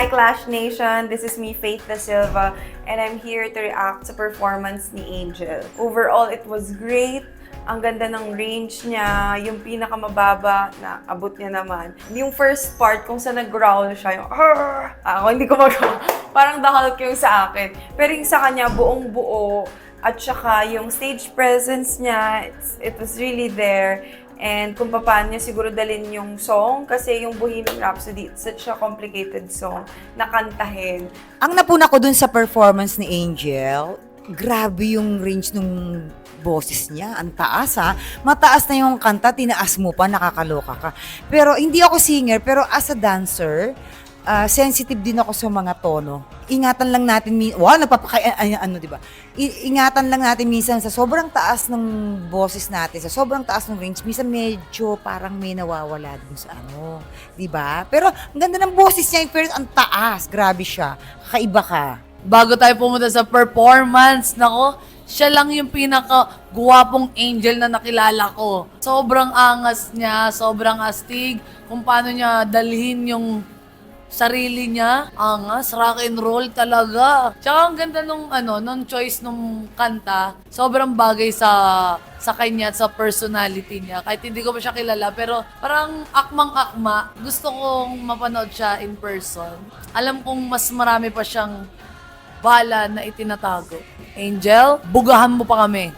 Hi Clash Nation, this is me Faith Da Silva and I'm here to react sa performance ni Angel. Overall, it was great. Ang ganda ng range niya, yung pinakamababa na abot niya naman. Yung first part kung saan nag-growl siya, yung ako hindi ko magawa. Parang the Hulk yung sa akin. Pero yung sa kanya, buong buo. At saka yung stage presence niya, it was really there. And kung paano niya siguro dalhin yung song, kasi yung Bohemian Rhapsody, it's such a complicated song na kantahin. Ang napuna ko dun sa performance ni Angel, grabe yung range ng boses niya. Ang taas ha. Mataas na yung kanta, tinaas mo pa, nakakaloka ka. Pero hindi ako singer, pero as a dancer, sensitive din ako sa mga tono. Ingatan lang natin, diba? Ingatan lang natin minsan sa sobrang taas ng boses natin, sa sobrang taas ng range, minsan medyo parang may nawawala dun sa diba? Pero ang ganda ng boses niya, first, ang taas, grabe siya, kakaiba ka. Bago tayo pumunta sa performance, nako, siya lang yung pinaka-guwapong Angel na nakilala ko. Sobrang angas niya, sobrang astig, kung paano niya dalhin yung sarili niya, angas, rock and roll talaga. Tsaka ang ganda nung choice nung kanta, sobrang bagay sa kanya at sa personality niya. Kahit hindi ko pa siya kilala, pero parang akmang-akma. Gusto kong mapanood siya in person. Alam kong mas marami pa siyang bala na itinatago. Angel, bugahan mo pa kami.